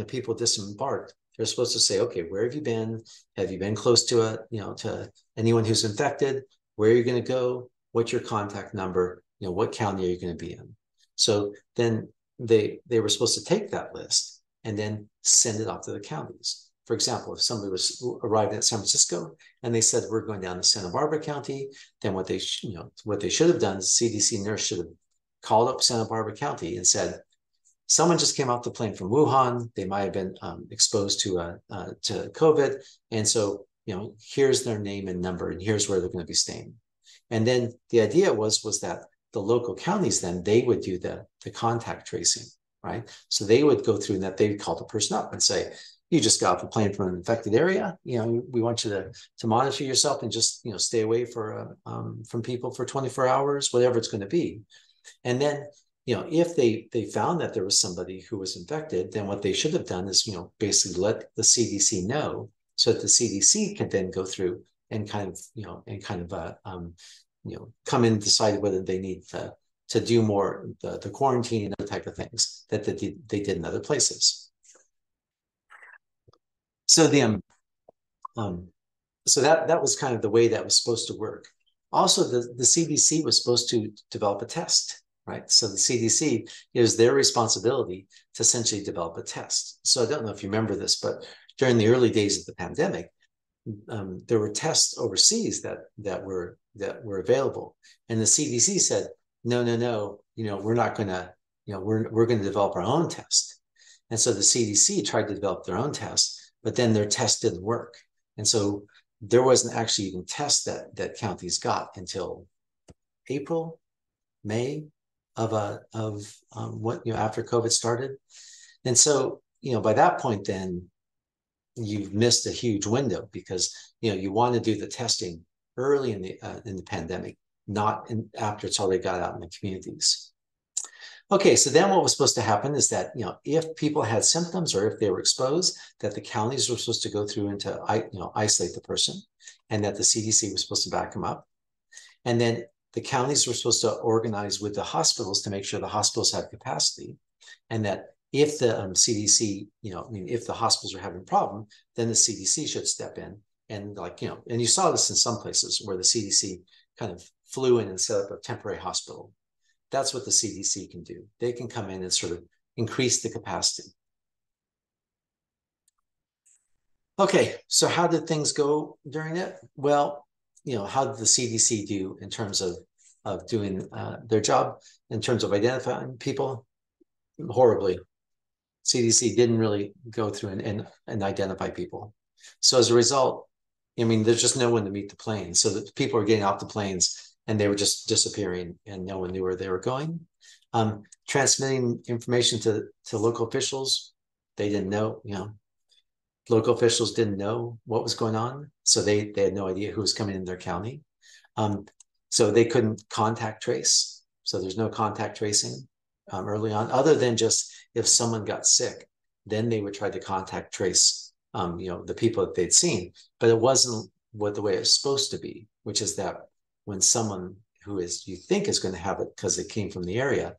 people disembarked, they're supposed to say, okay, where have you been? Have you been close to to anyone who's infected? Where are you going to go? What's your contact number? What county are you going to be in? So then they were supposed to take that list and then send it off to the counties. For example, if somebody was arrived at San Francisco and they said, we're going down to Santa Barbara County, then what they should have done is CDC nurse should have called up Santa Barbara County and said, someone just came off the plane from Wuhan. They might have been exposed to COVID. And so, here's their name and number, and here's where they're going to be staying. And then the idea was that the local counties, then they would do the contact tracing, right? So they would go through and that they would call the person up and say, you just got off a plane from an infected area. We want you to monitor yourself and just, stay away from people for 24 hours, whatever it's going to be. And then, if they found that there was somebody who was infected, then what they should have done is, basically let the CDC know so that the CDC can then go through and come in and decide whether they need to do more the quarantine and other type of things that they did in other places. So so that was kind of the way that was supposed to work. Also, the CDC was supposed to develop a test, right? So the CDC, it was their responsibility to essentially develop a test. So I don't know if you remember this, but during the early days of the pandemic, there were tests overseas that were available, and the CDC said, no, we're not going to, we're going to develop our own test. And so the CDC tried to develop their own test, but then their test didn't work. And so there wasn't actually even tests that counties got until April, May of what, after COVID started. And so, by that point, then you've missed a huge window because, you want to do the testing early in the pandemic, not after it's already got out in the communities. Okay, so then what was supposed to happen is that, if people had symptoms or if they were exposed, that the counties were supposed to go through and to, isolate the person, and that the CDC was supposed to back them up. And then the counties were supposed to organize with the hospitals to make sure the hospitals had capacity, and that if the CDC, if the hospitals are having a problem, then the CDC should step in and and you saw this in some places where the CDC kind of flew in and set up a temporary hospital. That's what the CDC can do. They can come in and sort of increase the capacity. Okay, so how did things go during it? Well, how did the CDC do in terms of doing their job, in terms of identifying people? Horribly. CDC didn't really go through and identify people. So as a result, I mean, there's just no one to meet the planes. So that people are getting off the planes and they were just disappearing and no one knew where they were going. Transmitting information to local officials, they didn't know, local officials didn't know what was going on. So they had no idea who was coming in their county. So they couldn't contact trace. So there's no contact tracing early on, other than just if someone got sick, then they would try to contact trace, the people that they'd seen. But it wasn't the way it's supposed to be, which is that when someone who you think is going to have it because it came from the area,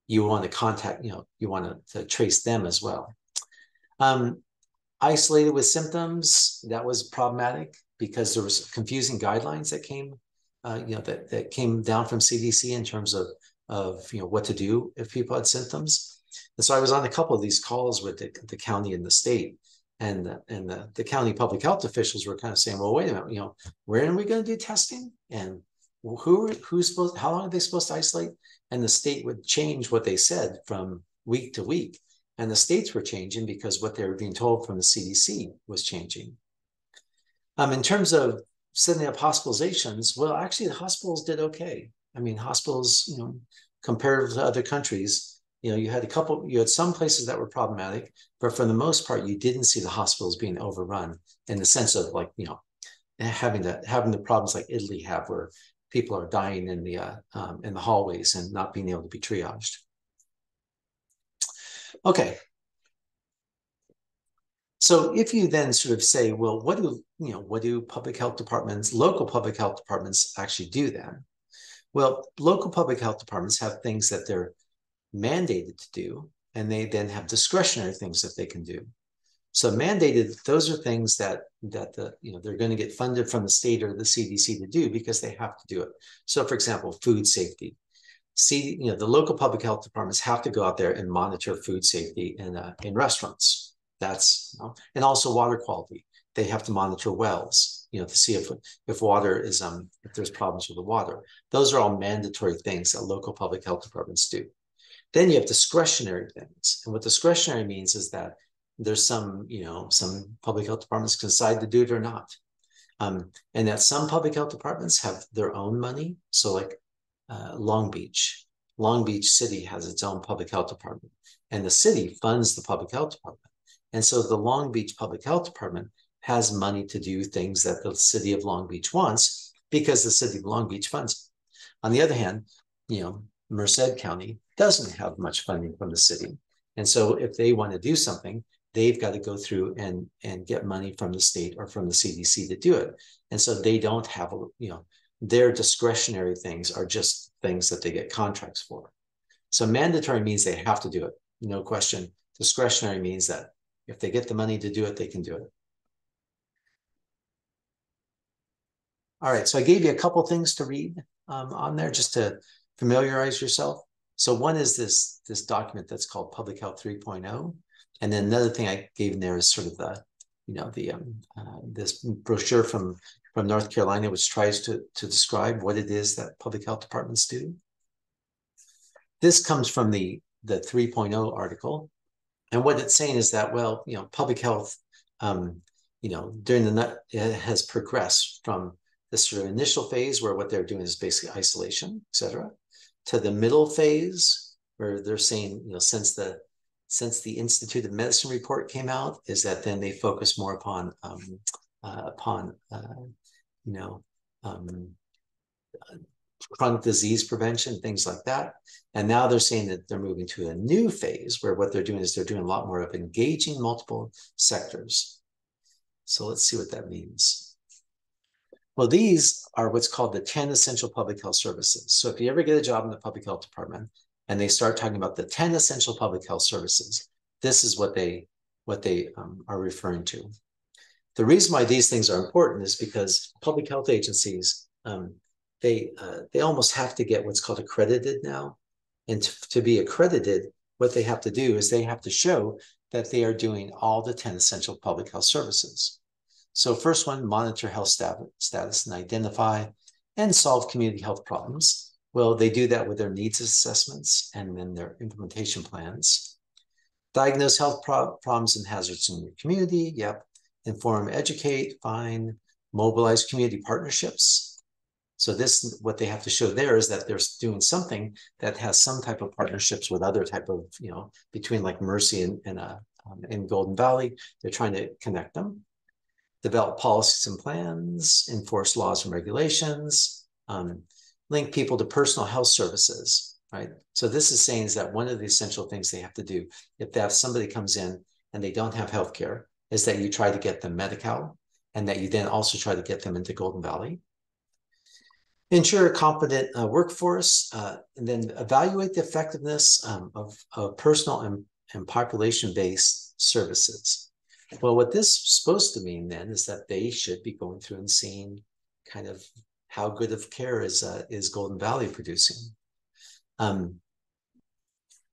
you want to contact, you want to trace them as well. Isolated with symptoms, that was problematic because there was confusing guidelines that came, that came down from CDC in terms of what to do if people had symptoms. And so I was on a couple of these calls with the county and the state, and the county public health officials were kind of saying, well, wait a minute, where are we going to do testing? And who's supposed, how long are they supposed to isolate? And the state would change what they said from week to week. And the states were changing because what they were being told from the CDC was changing. In terms of setting up hospitalizations, well, actually the hospitals did okay. I mean, hospitals, compared to other countries, you had some places that were problematic, but for the most part, you didn't see the hospitals being overrun in the sense of having the problems like Italy have, where people are dying in the hallways and not being able to be triaged. Okay. So if you then sort of say, well, what do public health departments, local public health departments actually do then? Well, local public health departments have things that they're mandated to do, and they then have discretionary things that they can do. So mandated, those are things that they're going to get funded from the state or the CDC to do because they have to do it. So for example, food safety. The local public health departments have to go out there and monitor food safety in restaurants. And also water quality. They have to monitor wells, to see if water is if there's problems with the water. Those are all mandatory things that local public health departments do. Then you have discretionary things, and what discretionary means is that there's some public health departments can decide to do it or not, and that some public health departments have their own money. So like Long Beach City has its own public health department, and the city funds the public health department. And so the Long Beach Public Health Department has money to do things that the city of Long Beach wants because the city of Long Beach funds it. On the other hand, Merced County doesn't have much funding from the city. And so if they want to do something, they've got to go through and get money from the state or from the CDC to do it. And so they don't have, their discretionary things are just things that they get contracts for. So mandatory means they have to do it, no question. Discretionary means that if they get the money to do it, they can do it. All right, so I gave you a couple things to read on there just to familiarize yourself. So one is this document that's called Public Health 3.0. And then another thing I gave in there is sort of this brochure from North Carolina, which tries to describe what it is that public health departments do. This comes from the 3.0 article. And what it's saying is that, well, public health, it has progressed from this sort of initial phase where what they're doing is basically isolation, et cetera, to the middle phase where they're saying, since the Institute of Medicine report came out, is that then they focus more upon chronic disease prevention, things like that. And now they're saying that they're moving to a new phase where what they're doing is they're doing a lot more of engaging multiple sectors. So let's see what that means. Well, these are what's called the 10 essential public health services. So if you ever get a job in the public health department and they start talking about the 10 essential public health services, this is what they are referring to. The reason why these things are important is because public health agencies, they almost have to get what's called accredited now. And to be accredited, what they have to do is they have to show that they are doing all the 10 essential public health services. So first one, monitor health status and identify and solve community health problems. Well, they do that with their needs assessments and then their implementation plans. Diagnose health problems and hazards in your community. Yep. inform, educate, find, mobilize community partnerships. So this, what they have to show there is that they're doing something that has some type of partnerships with other type of, between like Mercy and Golden Valley. They're trying to connect them. Develop policies and plans, enforce laws and regulations, link people to personal health services, right? So this is saying is that one of the essential things they have to do, if that somebody comes in and they don't have healthcare, is that you try to get them Medi-Cal, and that you then also try to get them into Golden Valley. Ensure a competent workforce, and then evaluate the effectiveness of personal and population-based services. Well, what this is supposed to mean then is that they should be going through and seeing kind of how good of care is Golden Valley producing.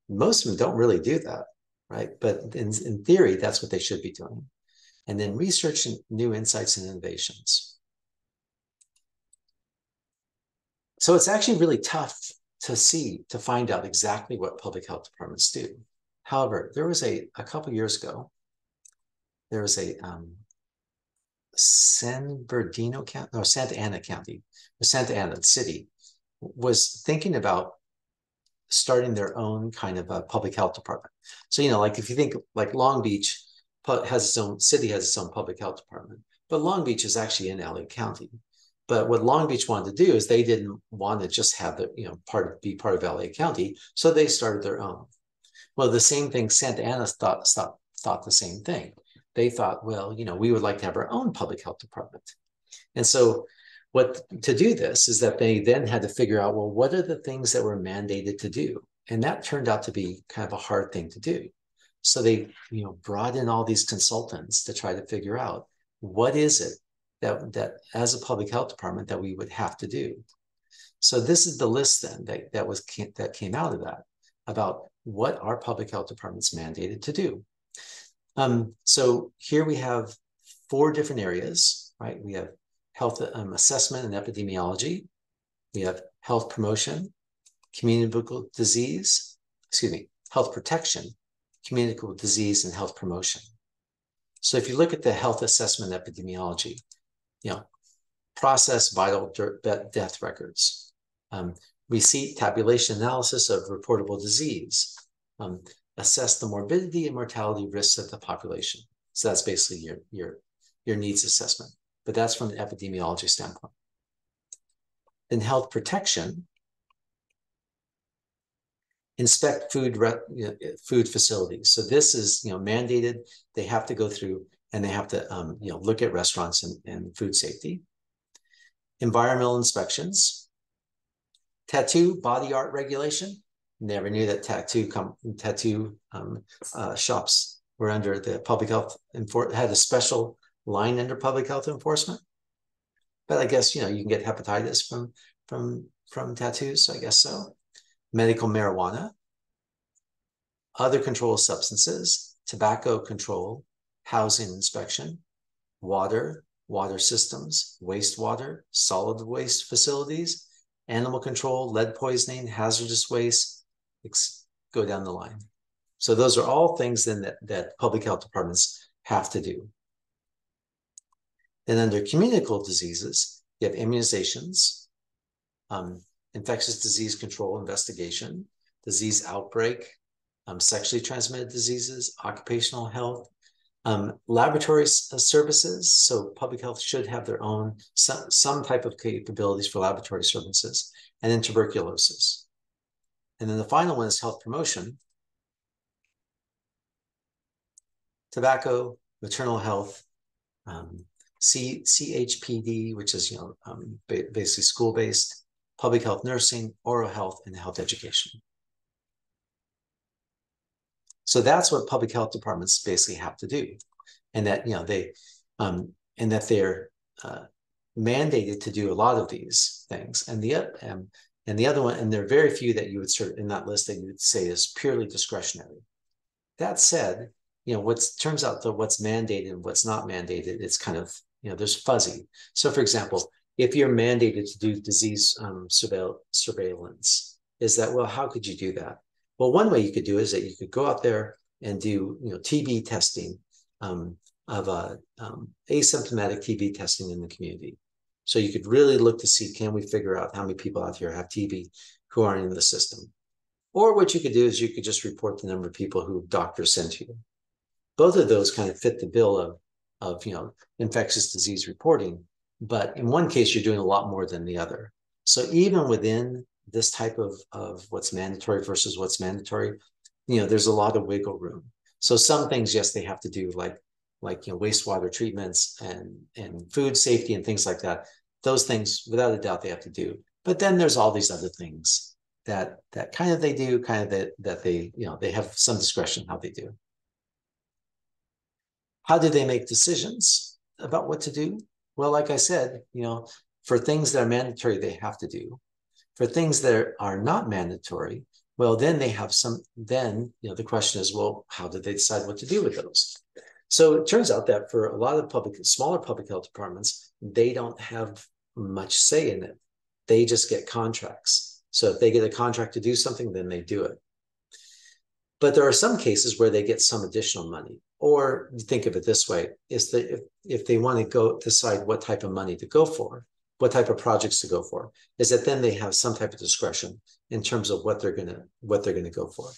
Most of them don't really do that, right? But in theory, that's what they should be doing. And then research new insights and innovations. So it's actually really tough to find out exactly what public health departments do. However, there was a couple years ago, there was a San Bernardino County, no, Santa Ana County, or Santa Ana City was thinking about starting their own kind of a public health department. So, like if you think like Long Beach has its own city, has its own public health department, but Long Beach is actually in LA County. But what Long Beach wanted to do is they didn't want to just have the, be part of LA County. So they started their own. Well, the same thing, Santa Ana thought the same thing. They thought, well, we would like to have our own public health department. And so to do this is that they then had to figure out, well, what are the things that were mandated to do? And that turned out to be kind of a hard thing to do. So they, brought in all these consultants to try to figure out what is it that as a public health department that we would have to do. So this is the list then that came out of that about what our public health departments mandated to do. So here we have 4 different areas, right? We have health assessment and epidemiology. We have health promotion, communicable disease, health protection, communicable disease, and health promotion. So if you look at the health assessment epidemiology, process vital death records, receipt, tabulation, analysis of reportable disease, assess the morbidity and mortality risks of the population. So that's basically your needs assessment, but that's from an epidemiology standpoint. In health protection, inspect food facilities. So this is mandated. They have to go through and they have to look at restaurants and food safety. Environmental inspections, tattoo body art regulation. Never knew that tattoo shops were under the public health had a special line under public health enforcement. But I guess you can get hepatitis from tattoos. So I guess so. Medical marijuana, other controlled substances, tobacco control, housing inspection, water systems, wastewater, solid waste facilities, animal control, lead poisoning, hazardous waste, go down the line. So those are all things then that public health departments have to do. And under communicable diseases, you have immunizations, infectious disease control investigation, disease outbreak, sexually transmitted diseases, occupational health, laboratory services. So public health should have their own, some type of capabilities for laboratory services, and then tuberculosis. And then the final one is health promotion, tobacco, maternal health, CHPD, which is basically school-based, public health nursing, oral health, and health education. So that's what public health departments basically have to do, and that they're mandated to do a lot of these things. And the other one, and there are very few that you would sort of in that list that you would say is purely discretionary. That said, turns out that what's mandated and what's not mandated, it's kind of there's fuzzy. So for example, if you're mandated to do disease surveillance, is that, well, how could you do that? Well, one way you could do is that you could go out there and do TB testing asymptomatic TB testing in the community. So you could really look to see, can we figure out how many people out here have TB who aren't in the system? Or what you could do is you could just report the number of people who doctors sent to you. Both of those kind of fit the bill of infectious disease reporting, but in one case you're doing a lot more than the other. So even within this type of what's mandatory versus what's mandatory, there's a lot of wiggle room. So some things, yes, they have to do like wastewater treatments and food safety and things like that. Those things, without a doubt, they have to do. But then there's all these other things that kind of they do, kind of that they have some discretion how they do. How do they make decisions about what to do? Well, like I said, for things that are mandatory, they have to do. For things that are not mandatory, well, then they have then the question is, well, how do they decide what to do with those? So it turns out that for a lot of smaller public health departments, they don't have much say in it. They just get contracts. So if they get a contract to do something, then they do it. But there are some cases where they get some additional money. Or think of it this way, is that if they want to decide what type of money to go for, what type of projects to go for, is that then they have some type of discretion in terms of what they're gonna go for.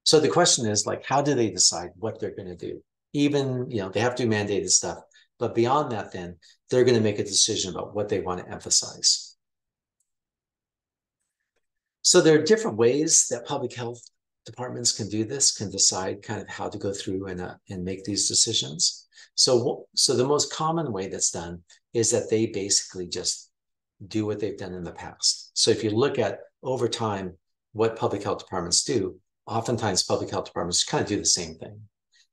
So the question is, like, how do they decide what they're gonna do? Even, they have to do mandated stuff, but beyond that, then they're gonna make a decision about what they want to emphasize. So there are different ways that public health departments can do this, can decide kind of how to go through and make these decisions. So the most common way that's done is that they basically just do what they've done in the past. So if you look at over time what public health departments do, oftentimes public health departments kind of do the same thing.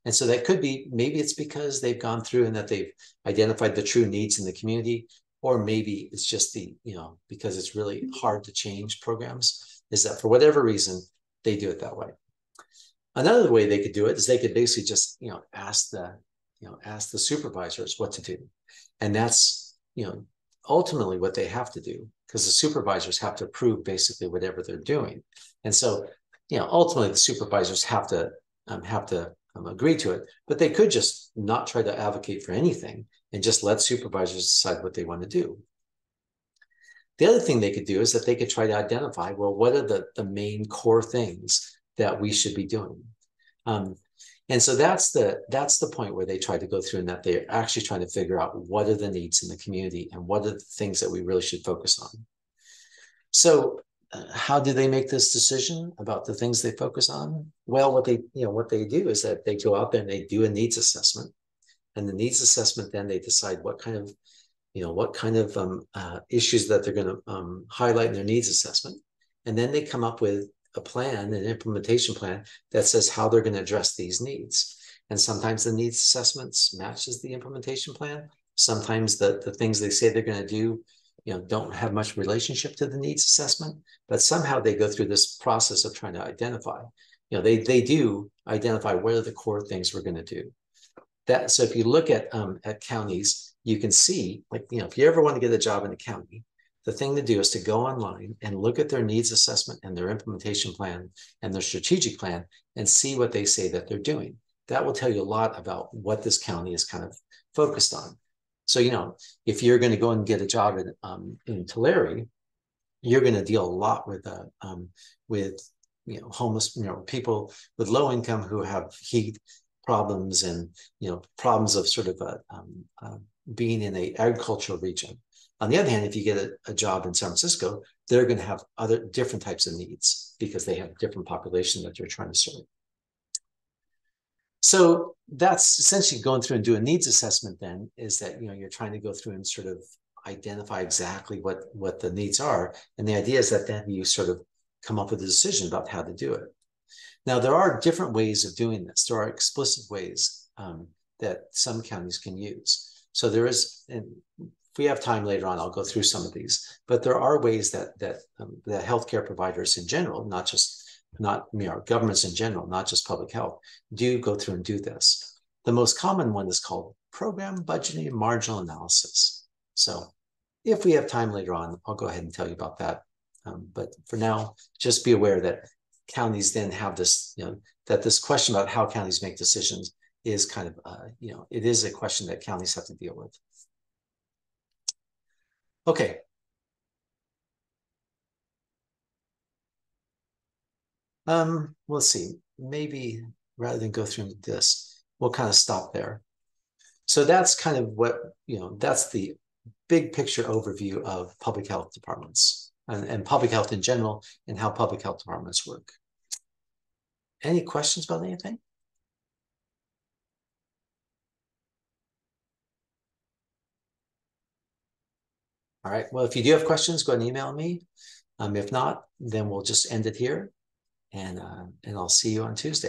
And so that could be, maybe it's because they've gone through and that they've identified the true needs in the community, or maybe it's just because it's really hard to change programs, is that for whatever reason, they do it that way. Another way they could do it is they could basically just, ask the supervisors what to do. And that's, ultimately what they have to do, because the supervisors have to approve basically whatever they're doing. And so, ultimately the supervisors have to agree to it, but they could just not try to advocate for anything and just let supervisors decide what they want to do. The other thing they could do is that they could try to identify, well, what are the main core things that we should be doing? And so that's the point where they try to go through, and that they're actually trying to figure out what are the needs in the community and what are the things that we really should focus on. So how do they make this decision about the things they focus on? Well, what they do is that they go out there and they do a needs assessment, and the needs assessment, then they decide what kind of issues that they're going to highlight in their needs assessment. And then they come up with a plan, an implementation plan that says how they're going to address these needs. And sometimes the needs assessments matches the implementation plan. Sometimes the things they say they're going to do, don't have much relationship to the needs assessment, but somehow they go through this process of trying to identify, they do identify what are the core things we're going to do. So if you look at counties, you can see, like, if you ever want to get a job in a county, the thing to do is to go online and look at their needs assessment and their implementation plan and their strategic plan and see what they say that they're doing. That will tell you a lot about what this county is kind of focused on. So, if you're going to go and get a job in Tulare, you're going to deal a lot with homeless, people with low income who have heat problems and problems of sort of being in an agricultural region. On the other hand, if you get a job in San Francisco, they're going to have different types of needs because they have different population that you're trying to serve. So that's essentially going through and do a needs assessment. Then is that you're trying to go through and sort of identify exactly what the needs are, and the idea is that then you sort of come up with a decision about how to do it. Now, there are different ways of doing this. There are explicit ways that some counties can use. So there is, and if we have time later on, I'll go through some of these, but there are ways that healthcare providers in general, governments in general, not just public health, do go through and do this. The most common one is called program budgeting and marginal analysis. So if we have time later on, I'll go ahead and tell you about that. But for now, just be aware that counties then have this, that this question about how counties make decisions is kind of, it is a question that counties have to deal with. Okay. Let's see. Maybe rather than go through this, we'll kind of stop there. So that's kind of what, that's the big picture overview of public health departments and public health in general and how public health departments work. Any questions about anything? All right. Well, if you do have questions, go ahead and email me. If not, then we'll just end it here and I'll see you on Tuesday.